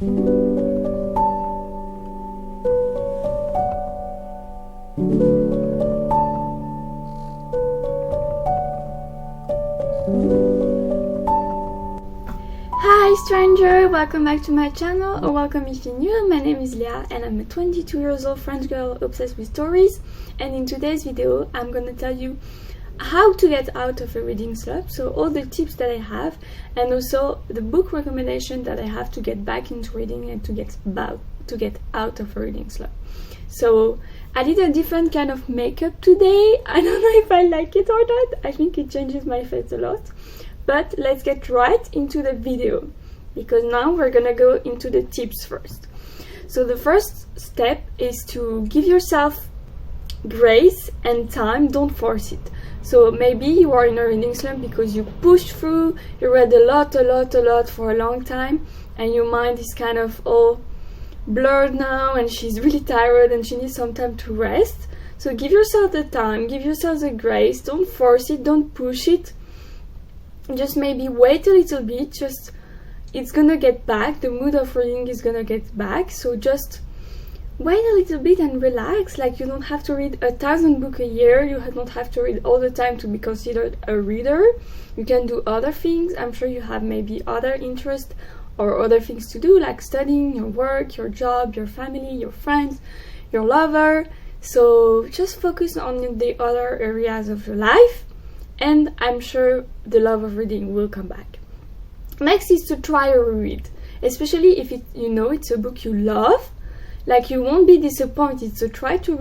Hi stranger, welcome back to my channel, or welcome if you're new. My name is Leah and I'm a 22 years old French girl obsessed with stories, and in today's video I'm gonna tell you how to get out of a reading slump, so all the tips that I have and also the book recommendation that I have to get back into reading and to get out of a reading slump. So I did a different kind of makeup today. I don't know if I like it or not. I think it changes my face a lot. But let's get right into the video, because now we're gonna go into the tips first. So the first step is to give yourself grace and time, don't force it. So maybe you are in a reading slump because you pushed through, you read a lot for a long time, and your mind is kind of all blurred now and she's really tired and she needs some time to rest. So give yourself the time, give yourself the grace, don't force it, don't push it. Just maybe wait a little bit, just it's gonna get back, the mood of reading is gonna get back, so just wait a little bit and relax. Like, you don't have to read 1,000 books a year, you don't have to read all the time to be considered a reader. You can do other things. I'm sure you have maybe other interests or other things to do, like studying, your work, your job, your family, your friends, your lover. So just focus on the other areas of your life, and I'm sure the love of reading will come back. Next is to try a reread, especially if it's a book you love. Like, you won't be disappointed, so try to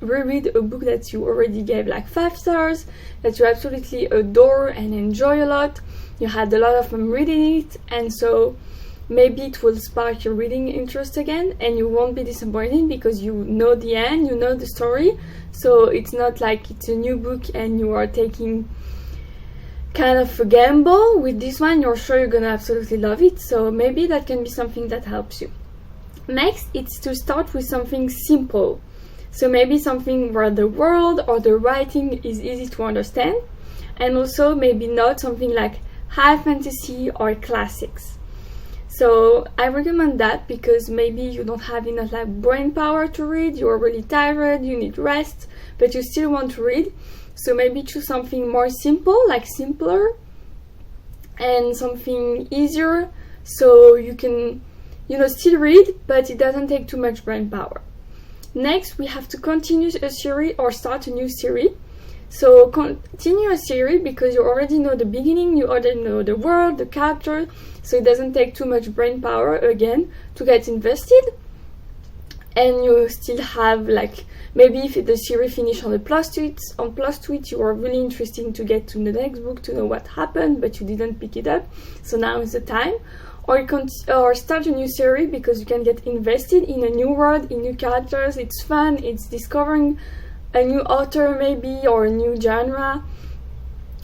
reread a book that you already gave like 5 stars, that you absolutely adore and enjoy a lot. You had a lot of fun reading it, and so maybe it will spark your reading interest again, and you won't be disappointed because you know the end, you know the story. So it's not like it's a new book and you are taking kind of a gamble. With this one, you're sure you're gonna absolutely love it, so maybe that can be something that helps you. Next, it's to start with something simple. So maybe something where the world or the writing is easy to understand, and also maybe not something like high fantasy or classics. So I recommend that because maybe you don't have enough like brain power to read, you're really tired, you need rest, but you still want to read. So maybe choose something more simple, like simpler, and something easier, so you can still read, but it doesn't take too much brain power. Next, we have to continue a series or start a new series. So continue a series because you already know the beginning, you already know the world, the character, so it doesn't take too much brain power again to get invested. And you still have, like, maybe if the series finish on plus tweets, you are really interested to get to the next book to know what happened, but you didn't pick it up, so now is the time. Or start a new series because you can get invested in a new world, in new characters. It's fun, it's discovering a new author maybe, or a new genre.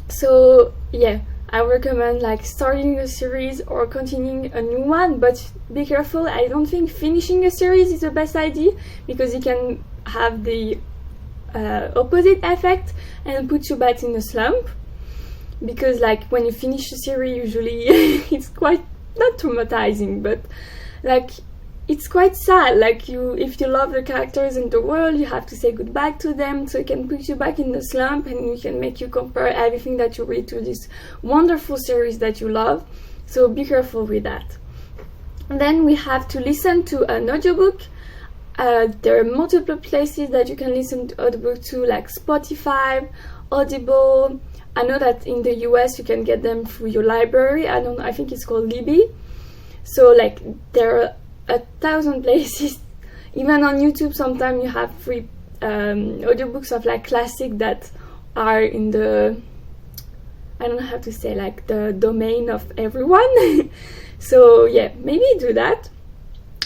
So yeah, I recommend like starting a series or continuing a new one, but be careful. I don't think finishing a series is the best idea because it can have the opposite effect and put you back in a slump, because like when you finish a series, usually it's quite not traumatizing, but like it's quite sad. Like, if you love the characters and the world, you have to say goodbye to them, so it can put you back in the slump and it can make you compare everything that you read to this wonderful series that you love. So be careful with that. And then we have to listen to an audiobook. There are multiple places that you can listen to audiobook to, like Spotify, Audible. I know that in the US you can get them through your library. I think it's called Libby. So like there are 1,000 places. Even on YouTube sometimes you have free audiobooks of like classic that are in the, I don't know how to say, like the domain of everyone. So yeah, maybe do that.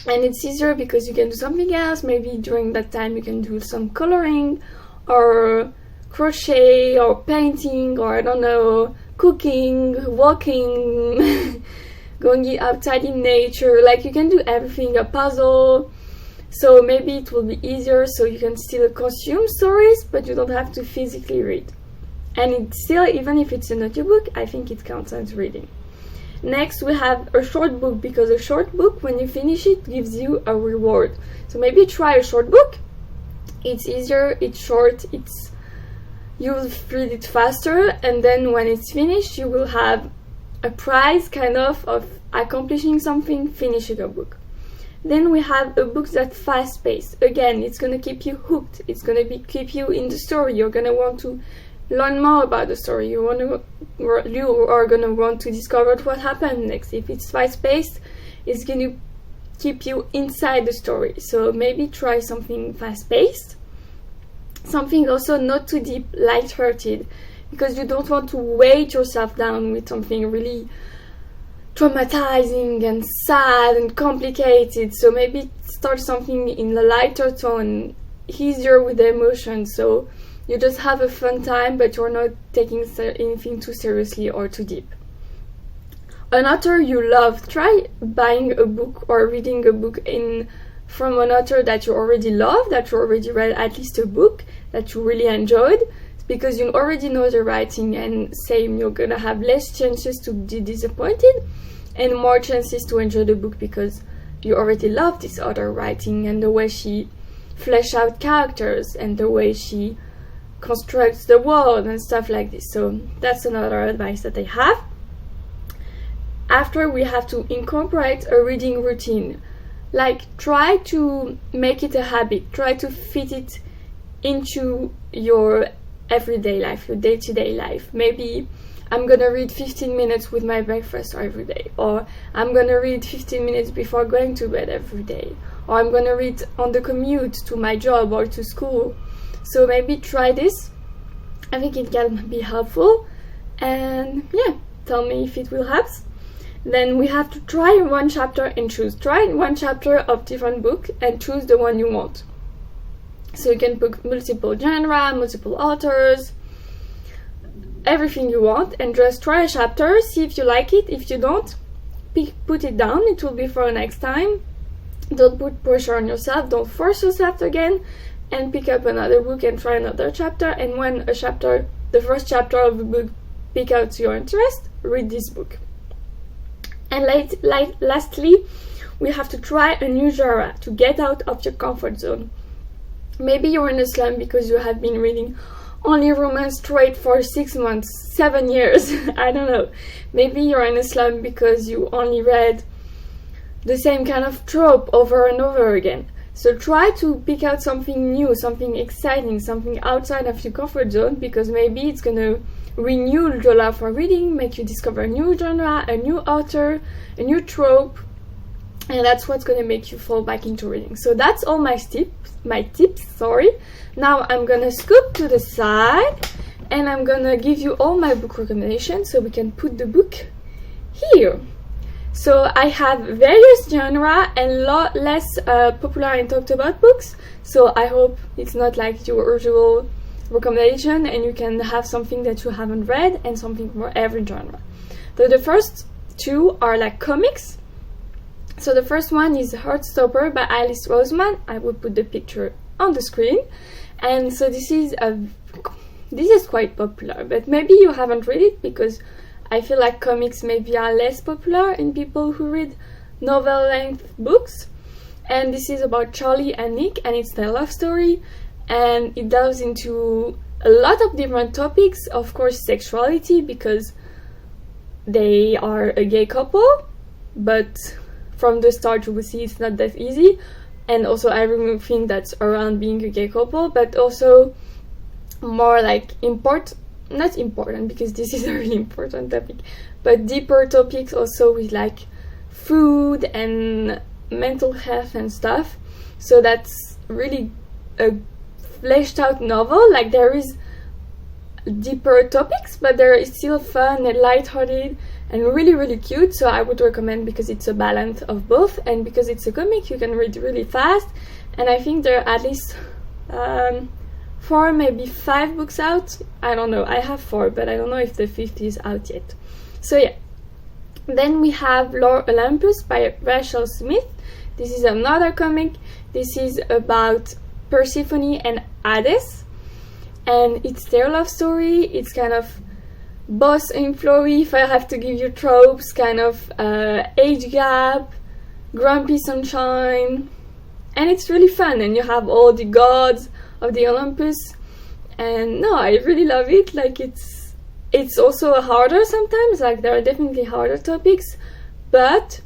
And it's easier because you can do something else. Maybe during that time you can do some coloring or crochet or painting, or I don't know, cooking, walking, going outside in nature. Like, you can do everything, a puzzle. So maybe it will be easier, so you can still consume stories, but you don't have to physically read. And it's still, even if it's an audiobook, I think it counts as reading. Next we have a short book, because a short book, when you finish it, gives you a reward. So maybe try a short book. It's easier, it's short, you'll read it faster, and then when it's finished you will have a prize kind of accomplishing something, finishing a book. Then we have a book that's fast-paced. Again, it's gonna keep you hooked. It's gonna keep you in the story. You're gonna want to learn more about the story. You are gonna want to discover what happened next. If it's fast-paced, it's gonna keep you inside the story. So maybe try something fast-paced. Something also not too deep, light-hearted, because you don't want to weight yourself down with something really traumatizing and sad and complicated. So maybe start something in a lighter tone, easier with the emotions, so you just have a fun time, but you're not taking anything too seriously or too deep. An author you love, try buying a book or reading a book from an author that you already love, that you already read at least a book that you really enjoyed, because you already know the writing, and same, you're gonna have less chances to be disappointed and more chances to enjoy the book because you already love this author writing and the way she flesh out characters and the way she constructs the world and stuff like this. So that's another advice that I have. After, we have to incorporate a reading routine. Like, try to make it a habit, try to fit it into your everyday life, your day-to-day life. Maybe I'm gonna read 15 minutes with my breakfast every day, or I'm gonna read 15 minutes before going to bed every day, or I'm gonna read on the commute to my job or to school. So maybe try this. I think it can be helpful, and yeah, tell me if it will help. Then we have to try one chapter and choose. Try one chapter of different book and choose the one you want. So you can put multiple genre, multiple authors, everything you want, and just try a chapter, see if you like it. If you don't, put it down. It will be for next time. Don't put pressure on yourself. Don't force yourself again, and pick up another book and try another chapter. And when the first chapter of the book pick out your interest, read this book. And lastly, we have to try a new genre to get out of your comfort zone. Maybe you're in a slump because you have been reading only romance straight for 6 months, 7 years, I don't know. Maybe you're in a slump because you only read the same kind of trope over and over again. So try to pick out something new, something exciting, something outside of your comfort zone, because maybe it's gonna renew your love for reading, make you discover a new genre, a new author, a new trope, and that's what's gonna make you fall back into reading. So that's all my tips. Now I'm gonna scoop to the side and I'm gonna give you all my book recommendations so we can put the book here. So I have various genre and less popular and talked about books, so I hope it's not like your usual recommendation and you can have something that you haven't read and something for every genre. So the first two are like comics. So the first one is Heartstopper by Alice Roseman. I will put the picture on the screen. And so this is quite popular, but maybe you haven't read it because I feel like comics maybe are less popular in people who read novel-length books. And this is about Charlie and Nick, and it's their love story, and it delves into a lot of different topics. Of course, sexuality, because they are a gay couple, but from the start you will see it's not that easy, and also everything that's around being a gay couple, but also more like not important because this is a really important topic, but deeper topics also with like food and mental health and stuff. So that's really a fleshed out novel. Like, there is deeper topics, but there is still fun and lighthearted and really, really cute. So I would recommend, because it's a balance of both, and because it's a comic, you can read really fast. And I think there are at least 4, maybe 5 books out. I don't know. I have 4, but I don't know if the 5th is out yet. So yeah. Then we have Lord Olympus by Rachel Smith. This is another comic. This is about Persephone and Hades, and it's their love story. It's kind of boss employee, if I have to give you tropes, kind of age gap, grumpy sunshine, and it's really fun, and you have all the gods of the Olympus, and no, I really love it. Like it's also harder sometimes, like there are definitely harder topics, but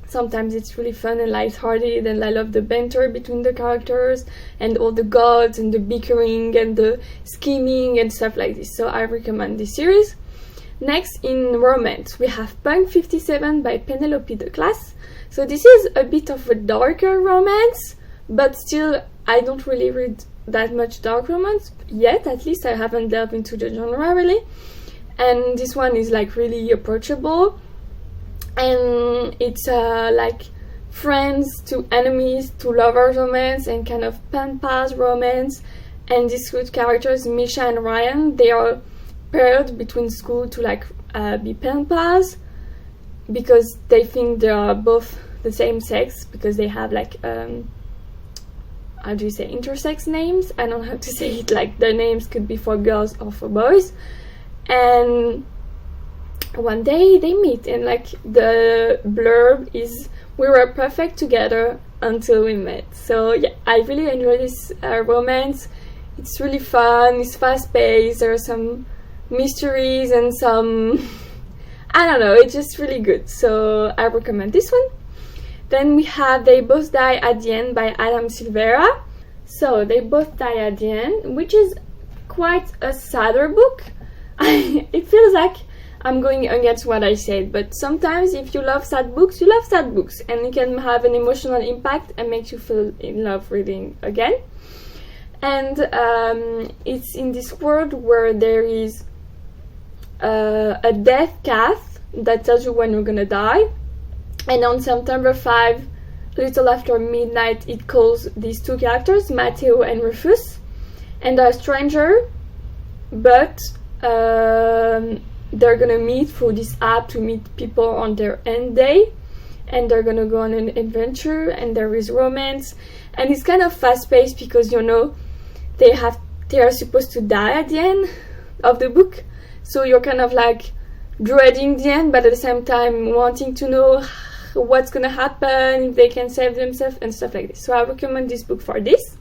sometimes it's really fun and lighthearted, and I love the banter between the characters and all the gods and the bickering and the scheming and stuff like this. So I recommend this series. Next, in romance, we have Punk 57 by Penelope de Class. So this is a bit of a darker romance, but still I don't really read that much dark romance yet, at least I haven't delved into the genre really. And this one is like really approachable, and it's like friends to enemies to lovers romance and kind of pen pals romance. And these good characters, Misha and Ryan, they are paired between school to like be pen pals because they think they are both the same sex, because they have like how do you say, intersex names? I don't know how to say it, like their names could be for girls or for boys. And one day they meet, and like the blurb is, we were perfect together until we met. So yeah, I really enjoy this romance. It's really fun, it's fast paced, there are some mysteries and some I don't know, it's just really good, so I recommend this one. Then we have They Both Die at the End by Adam Silvera. So They Both Die at the End, which is quite a sadder book. It feels like I'm going against what I said, but sometimes if you love sad books, you love sad books, and it can have an emotional impact and make you feel in love reading again. And it's in this world where there is a death calf that tells you when you're gonna die, and on September 5, a little after midnight, it calls these two characters, Matteo and Rufus, and they're a stranger, but they're gonna meet through this app to meet people on their end day, and they're gonna go on an adventure, and there is romance, and it's kind of fast-paced because, you know, they are supposed to die at the end of the book, so you're kind of like dreading the end, but at the same time wanting to know what's gonna happen, if they can save themselves and stuff like this. So I recommend this book for this.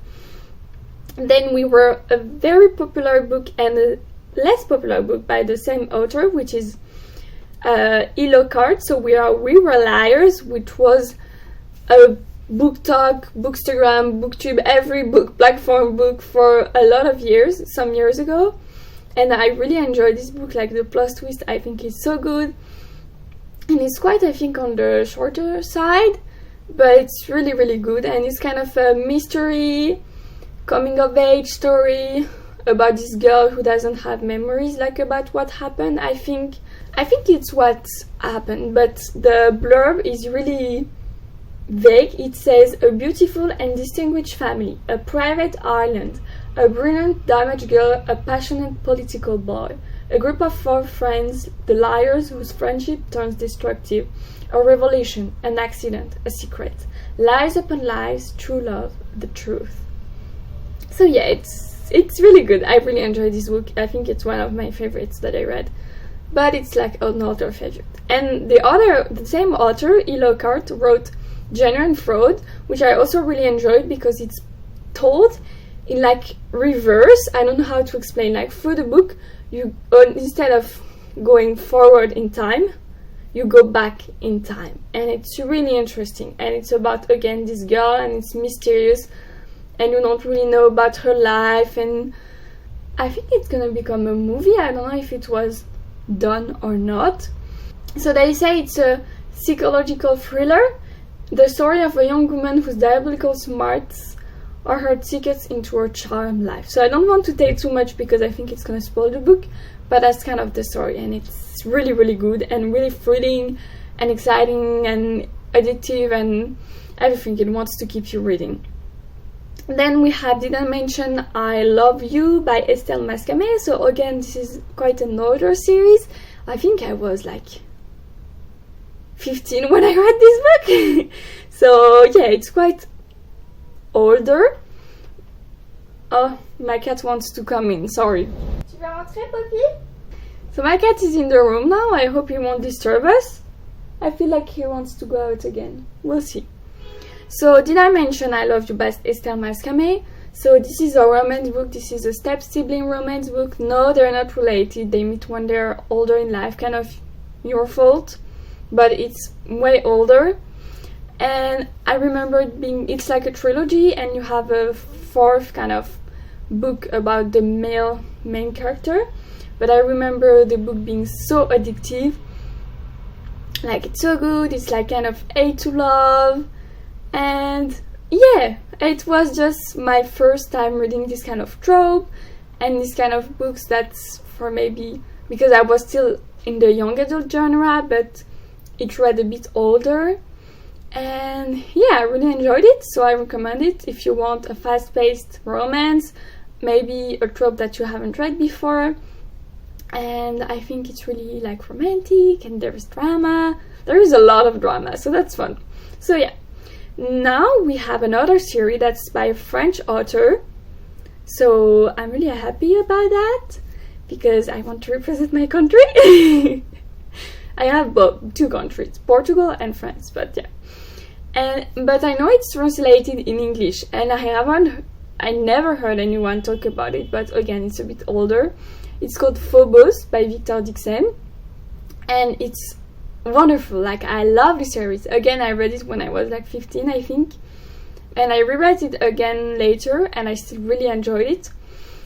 Then we were a very popular book and a less popular book by the same author, which is Card. So we were liars, which was a book talk, bookstagram, booktube, every book platform book for a lot of years, some years ago. And I really enjoyed this book, like the plot twist I think is so good. And it's quite, I think, on the shorter side, but it's really, really good. And it's kind of a mystery, coming of age story about this girl who doesn't have memories, like about what happened. I think it's what happened, but the blurb is really vague. It says, a beautiful and distinguished family, a private island, a brilliant damaged girl, a passionate political boy, a group of 4 friends, the liars whose friendship turns destructive, a revelation, an accident, a secret, lies upon lies, true love, the truth. So yeah, it's really good. I really enjoyed this book. I think it's one of my favorites that I read, but it's like an author favorite. And the same author, Card, wrote Genuine Fraud, which I also really enjoyed because it's told in like reverse. I don't know how to explain. Like through the book, you instead of going forward in time, you go back in time, and it's really interesting. And it's about, again, this girl, and it's mysterious, and you don't really know about her life. And I think it's gonna become a movie. I don't know if it was done or not. So they say it's a psychological thriller, the story of a young woman whose diabolical smarts are her tickets into her charmed life. So I don't want to take too much because I think it's gonna spoil the book, but that's kind of the story, and it's really, really good and really thrilling and exciting and addictive and everything. It wants to keep you reading. Then we have Didn't Mention I Love You by Estelle Mascamé. So again, this is quite an older series. I think I was like 15 when I read this book. So yeah, it's quite older. Oh, my cat wants to come in, sorry. Tu vas rentrer, Poppy? So my cat is in the room now. I hope he won't disturb us. I feel like he wants to go out again. We'll see. So did I mention I Love You by Esther Mascame? So this is a romance book. This is a step-sibling romance book. No, they're not related. They meet when they're older in life. Kind of your fault. But it's way older. And I remember it being... It's like a trilogy. And you have a fourth kind of book about the male main character. But I remember the book being so addictive. Like, it's so good. It's like kind of A to love. And yeah, it was just my first time reading this kind of trope and this kind of books that's for maybe, because I was still in the young adult genre, but it read a bit older. And yeah, I really enjoyed it, so I recommend it if you want a fast-paced romance, maybe a trope that you haven't read before. And I think it's really like romantic and there's drama. There is a lot of drama, so that's fun. So yeah. Now we have another series that's by a French author, so I'm really happy about that because I want to represent my country. I have both, two countries, Portugal and France, but yeah. But I know it's translated in English, and I never heard anyone talk about it, but again, it's a bit older. It's called Phobos by Victor Dixon, and it's wonderful. Like, I love this series. Again, I read it when I was like 15, I think, and I reread it again later, and I still really enjoyed it,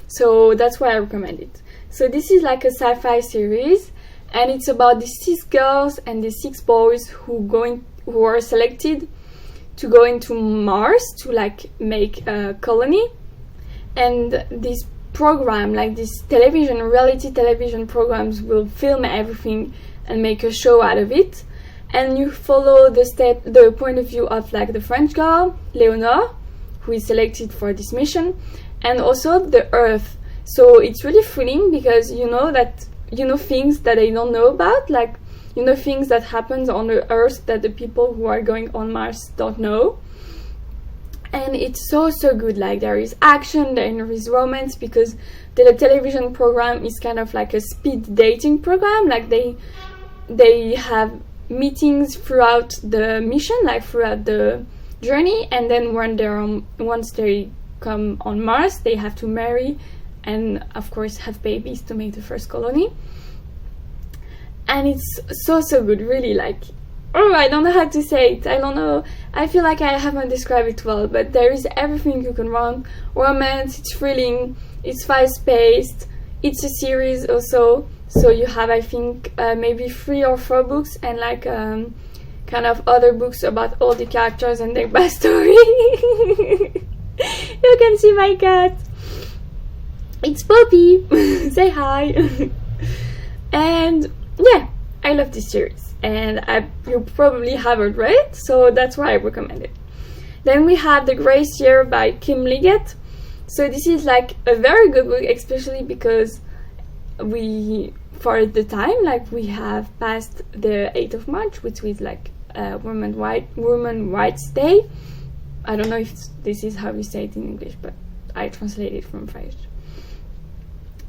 so that's why I recommend it. So this is like a sci-fi series, and it's about the 6 girls and the 6 boys who are selected to go into Mars to like make a colony. And this program, like this reality television programs, will film everything and make a show out of it, and you follow the point of view of like the French girl Leonore, who is selected for this mission, and also the Earth. So it's really thrilling because you know things that they don't know about, like things that happens on the Earth that the people who are going on Mars don't know. And it's so good. Like, there is action, there is romance, because the television program is kind of like a speed dating program. Like, they have meetings throughout the mission, like throughout the journey, and then once they come on Mars, they have to marry and of course have babies to make the first colony. And it's so good, really. Like, I don't know how to say it. I don't know. I feel like I haven't described it well, but there is everything you can want. Romance, it's thrilling, it's fast-paced, it's a series also. So you have, I think, maybe 3 or 4 books and like kind of other books about all the characters and their backstory. You can see my cat. It's Poppy. Say hi. And yeah, I love this series, and you probably haven't read it, so that's why I recommend it. Then we have The Grace Year by Kim Liggett. So this is like a very good book, especially because for the time, like, we have passed the 8th of March, which is like Women's Rights Day. I don't know if this is how you say it in English, but I translate it from French.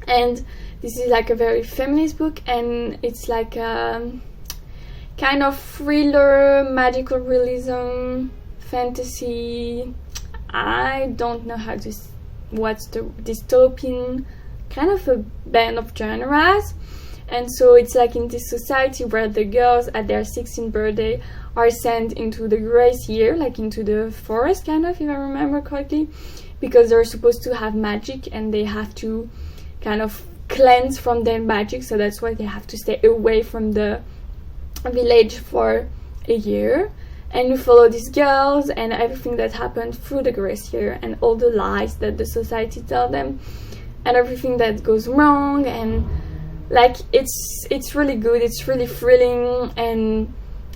And this is like a very feminist book, and it's like a kind of thriller, magical realism, fantasy. I don't know what's the dystopian, kind of a blend of genres. And so it's like in this society where the girls at their 16th birthday are sent into the grace year, like into the forest, kind of, if I remember correctly, because they're supposed to have magic and they have to kind of cleanse from their magic, so that's why they have to stay away from the village for a year. And you follow these girls and everything that happened through the grace year, and all the lies that the society tell them, and everything that goes wrong. And like, it's really good, it's really thrilling, and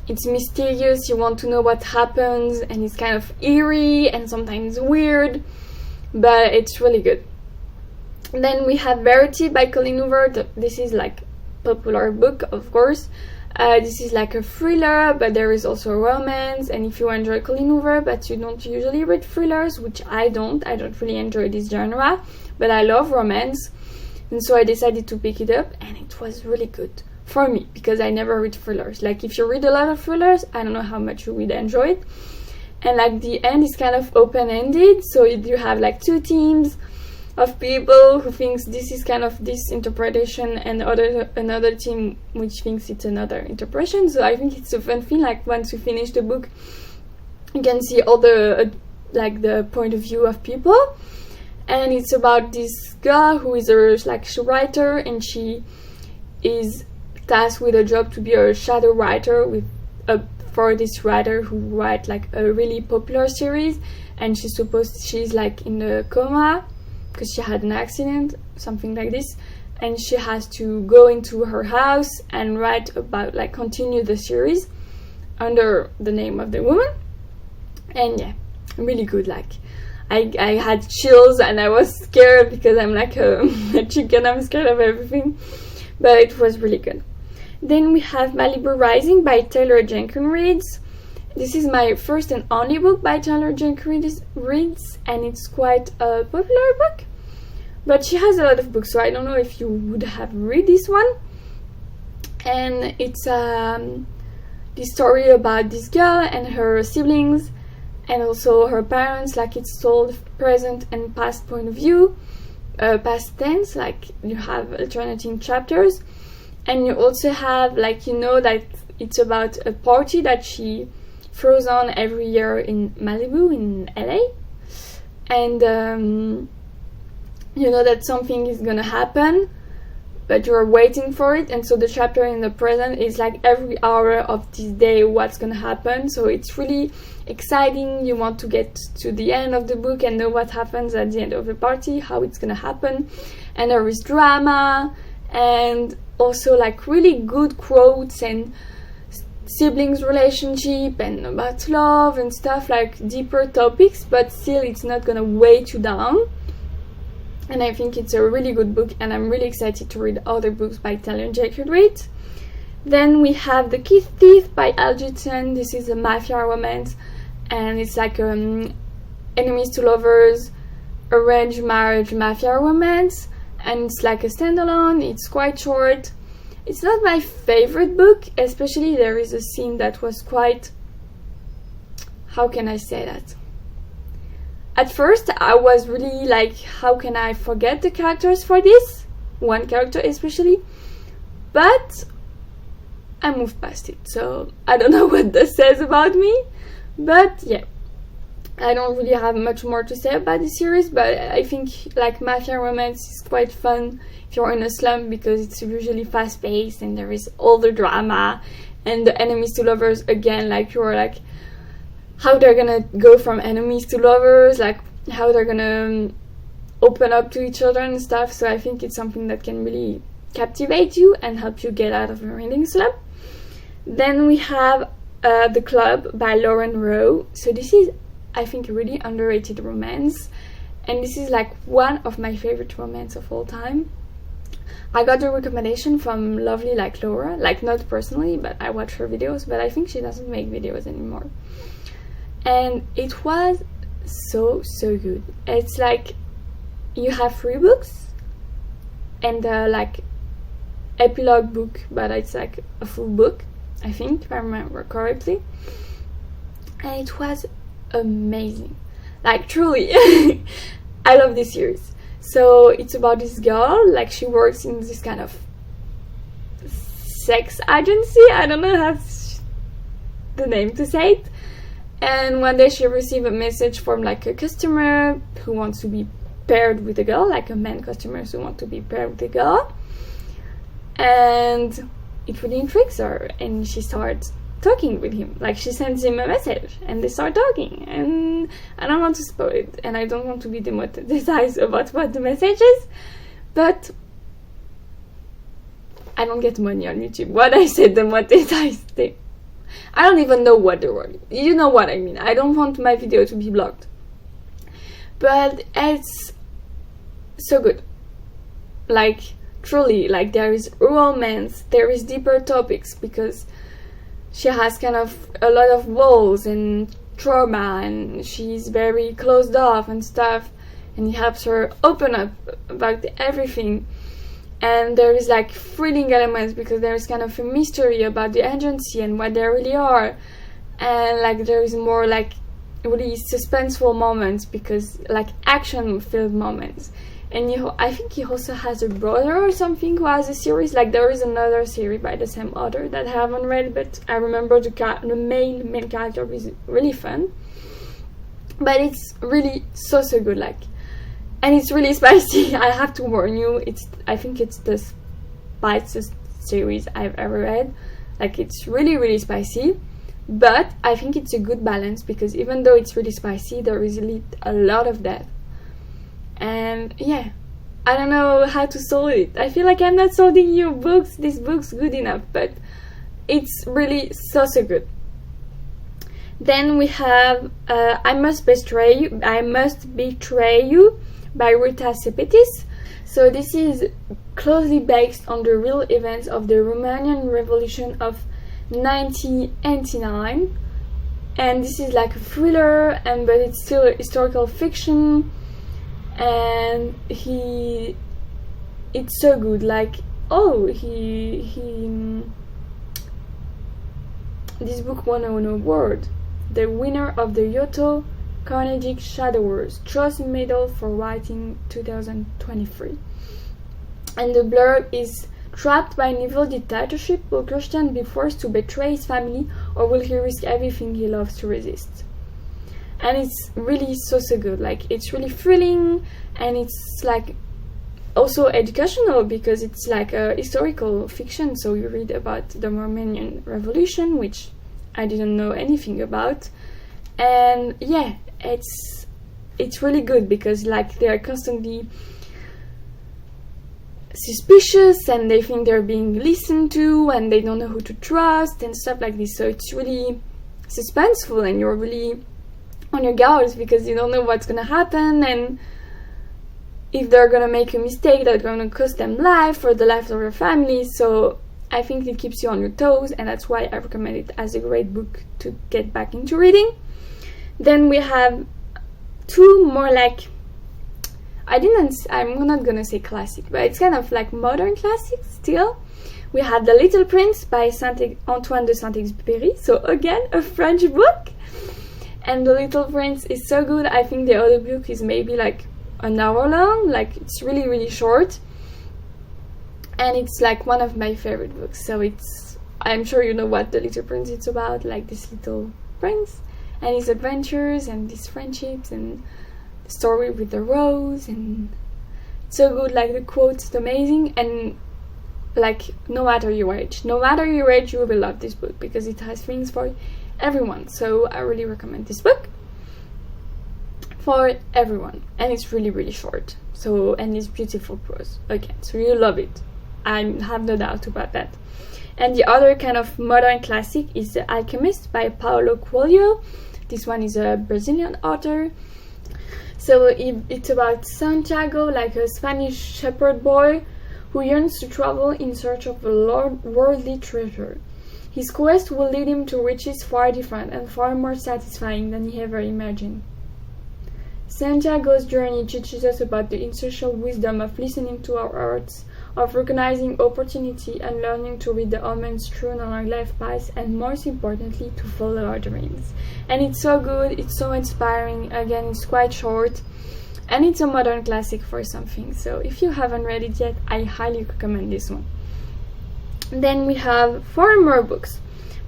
it's mysterious. You want to know what happens, and it's kind of eerie and sometimes weird, but it's really good. Then we have Verity by Colleen Hoover. This is like popular book, of course. This is like a thriller, but there is also romance. And if you enjoy Colleen Hoover, but you don't usually read thrillers, which I don't really enjoy this genre, but I love romance. and so I decided to pick it up, and it was really good for me because I never read thrillers. Like if you read a lot of thrillers, I don't know how much you would enjoy it. And like the end is kind of open-ended, so you have like two teams of people who thinks this is kind of this interpretation, and another team which thinks it's another interpretation. So I think it's a fun thing. Like once you finish the book, you can see all the like the point of view of people. And it's about this girl who is a like writer, and she is tasked with a job to be a shadow writer for this writer who write like a really popular series, and she's like in a coma because she had an accident, something like this, and she has to go into her house and write about like continue the series under the name of the woman. And yeah, really good. Like I had chills and I was scared because I'm like a chicken, I'm scared of everything, but it was really good. Then we have Malibu Rising by Taylor Jenkins Reid. This is my first and only book by Taylor Jenkins Reid, and it's quite a popular book. But she has a lot of books, so I don't know if you would have read this one. And it's this story about this girl and her siblings, and also her parents. Like it's told present and past point of view, past tense. Like you have alternating chapters. And you also have, like, you know, that it's about a party that she throws on every year in Malibu, in LA. And you know that something is gonna happen, but you're waiting for it. And so the chapter in the present is like every hour of this day what's gonna happen. So it's really exciting. You want to get to the end of the book and know what happens at the end of the party, how it's gonna happen. And there is drama, and also like really good quotes and siblings relationship and about love and stuff, like deeper topics, but still it's not gonna weigh you down. And I think it's a really good book, and I'm really excited to read other books by Taylor Jenkins Reid. Then we have The Kid Thief by Al Judson. This is a mafia romance, and it's like enemies to lovers, arranged marriage mafia romance. And it's like a standalone, it's quite short. It's not my favorite book, especially there is a scene that was quite... How can I say that? At first I was really like, how can I forget the characters for this? One character especially. But I moved past it, so I don't know what this says about me. But yeah, I don't really have much more to say about the series, but I think like mafia romance is quite fun if you're in a slump, because it's usually fast-paced and there is all the drama, and the enemies to lovers, again, like you're like how they're gonna go from enemies to lovers, like how they're gonna open up to each other and stuff. So I think it's something that can really captivate you and help you get out of a reading slump. Then we have The Club by Lauren Rowe. So this is, I think, a really underrated romance, and this is like one of my favorite romance of all time. I got a recommendation from lovely like Laura, like not personally, but I watch her videos, but I think she doesn't make videos anymore. And it was so good. It's like you have 3 books and like epilogue book, but it's like a full book, I think, if I remember correctly. And it was amazing, like truly. I love this series. So it's about this girl, like she works in this kind of sex agency, I don't know how the name to say it. And one day she received a message from like a customer who wants to be paired with a girl, like a man customer who want to be paired with a girl, and it really intrigues her, and she starts talking with him. Like she sends him a message and they start talking, and I don't want to spoil it, and I don't want to be demonetized about what the message is, but I don't get money on YouTube. What I said demonetized, I don't even know what the word is. You know what I mean. I don't want my video to be blocked, but it's so good. Like truly, like there is romance, there is deeper topics, because she has kind of a lot of walls and trauma, and she's very closed off and stuff, and he helps her open up about everything. and there is like thrilling elements because there is kind of a mystery about the agency and what they really are, and like there is more like really suspenseful moments because like action filled moments. And I think he also has a brother or something who has a series. Like there is another series by the same author that I haven't read, but I remember the main character is really fun. But it's really so good, like, and it's really spicy. I have to warn you. I think it's the spiciest series I've ever read. Like it's really spicy, but I think it's a good balance because even though it's really spicy, there is really a lot of depth. And yeah, I don't know how to sell it. I feel like I'm not selling you this book's good enough, but it's really so good. Then we have I Must Betray You by Rita Sepetys. So this is closely based on the real events of the Romanian Revolution of 1989, and this is like a thriller, but it's still a historical fiction. And it's so good. Like this book won an award, the winner of the Yoto Carnegie Shadowers Trust Medal for Writing 2023. And the blurb is: trapped by an evil dictatorship, will Christian be forced to betray his family, or will he risk everything he loves to resist? And it's really so good. Like it's really thrilling, and it's like also educational because it's like a historical fiction. So you read about the Romanian Revolution, which I didn't know anything about, and yeah, it's really good because like they are constantly suspicious and they think they're being listened to and they don't know who to trust and stuff like this. So it's really suspenseful and you're really on your guard because you don't know what's gonna happen and if they're gonna make a mistake that's gonna cost them life or the life of their family. So I think it keeps you on your toes, and that's why I recommend it as a great book to get back into reading. Then we have two more like I'm not gonna say classic, but it's kind of like modern classics still. We have The Little Prince by Antoine de Saint-Exupéry, so again a French book. And The Little Prince is so good. I think the other book is maybe like an hour long, like it's really short. And it's like one of my favorite books. So I'm sure you know what The Little Prince is about, like this little prince and his adventures and his friendships and the story with the rose, and it's so good. Like the quote is amazing, and like no matter your age, you will love this book because it has things for everyone. So I really recommend this book for everyone, and it's really short. So, and it's beautiful prose again, so you love it. I have no doubt about that. And the other kind of modern classic is The Alchemist by Paulo Coelho. This one is a Brazilian author. So it's about Santiago, like a Spanish shepherd boy who yearns to travel in search of a worldly treasure. His quest will lead him to riches far different and far more satisfying than he ever imagined. Santiago's journey teaches us about the essential wisdom of listening to our hearts, of recognizing opportunity and learning to read the omens strewn on our life paths, and most importantly, to follow our dreams. And it's so good, it's so inspiring. Again, it's quite short, and it's a modern classic for something. So if you haven't read it yet, I highly recommend this one. Then we have 4 more books.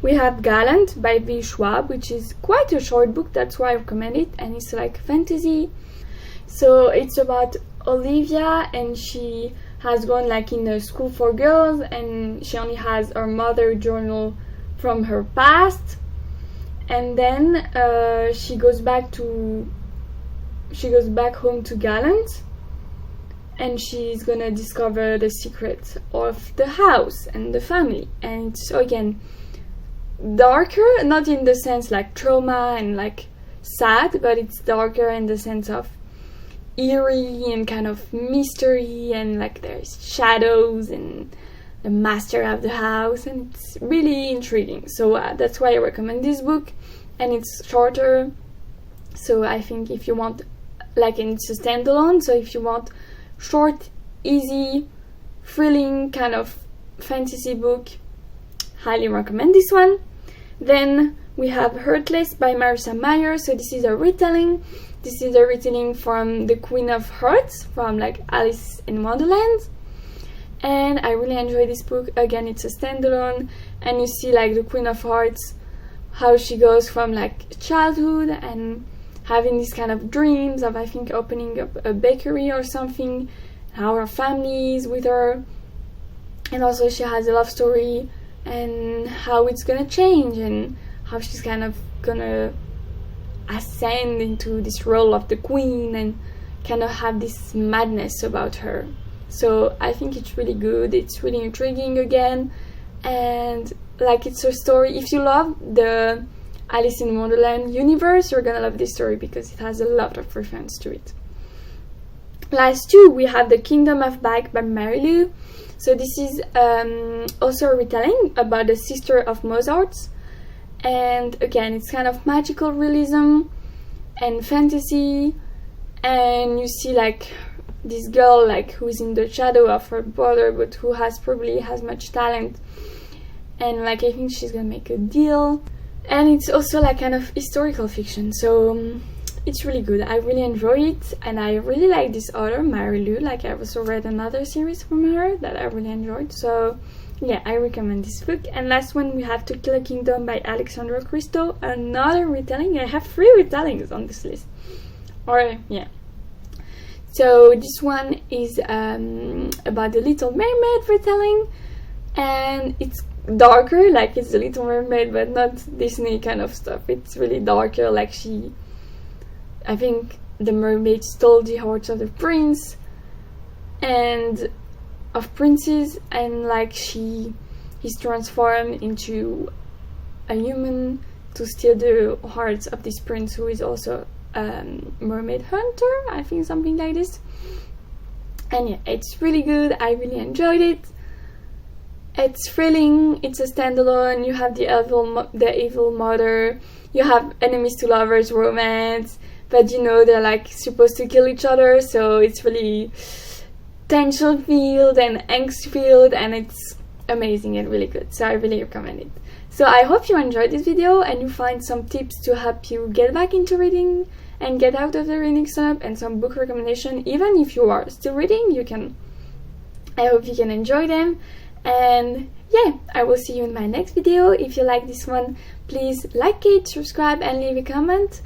We have Gallant by V. Schwab, which is quite a short book, that's why I recommend it, and it's like fantasy. So it's about Olivia, and she has gone like in a school for girls, and she only has her mother journal from her past, and then she goes back home to Gallant, and she's gonna discover the secret of the house and the family. And it's again darker, not in the sense like trauma and like sad, but it's darker in the sense of eerie and kind of mystery, and like there's shadows and the master of the house, and it's really intriguing. So that's why I recommend this book, and it's shorter. So I think if you want, like, and it's a standalone, so if you want short, easy thrilling kind of fantasy book. Highly recommend this one. Then we have Heartless by Marissa Meyer. So this is a retelling. This is a retelling from The Queen of Hearts, from like Alice in Wonderland. And I really enjoy this book. Again, it's a standalone, and you see like the Queen of Hearts, how she goes from like childhood and having these kind of dreams of, I think, opening up a bakery or something, how her family is with her, and also she has a love story and how it's gonna change and how she's kind of gonna ascend into this role of the queen and kind of have this madness about her. So I think it's really good, it's really intriguing again, and like it's a story, if you love the Alice in Wonderland universe, you're gonna love this story because it has a lot of reference to it. Last two, we have The Kingdom of Bag by Mary Lou. So this is also a retelling about the sister of Mozart, and again it's kind of magical realism and fantasy, and you see like this girl like who is in the shadow of her brother but who has probably has much talent, and like I think she's gonna make a deal, and it's also like kind of historical fiction, so it's really good. I really enjoy it, and I really like this author, Mary Lou. Like I've also read another series from her that I really enjoyed, so yeah, I recommend this book. And last one, we have To Kill a Kingdom by Alexandra Christo, another retelling. I have 3 retellings on this list, or yeah. So this one is about the Little Mermaid retelling, and it's darker, like it's the Little Mermaid but not Disney kind of stuff. It's really darker, like I think the mermaid stole the hearts of the prince and of princes, and like he's transformed into a human to steal the hearts of this prince who is also mermaid hunter, I think, something like this. And yeah, it's really good. I really enjoyed it. It's thrilling. It's a standalone. You have the evil mother. You have enemies to lovers romance, but you know they're like supposed to kill each other, so it's really tension filled and angst filled, and it's amazing and really good. So I really recommend it. So I hope you enjoyed this video and you find some tips to help you get back into reading and get out of the reading slump, and some book recommendation. Even if you are still reading, I hope you can enjoy them. And yeah, I will see you in my next video. If you like this one, please like it, subscribe, and leave a comment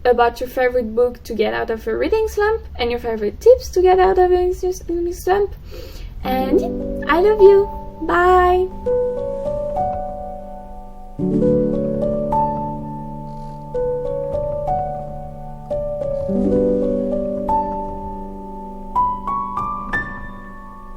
about your favorite book to get out of a reading slump and your favorite tips to get out of a reading slump. And yeah, I love you. Bye.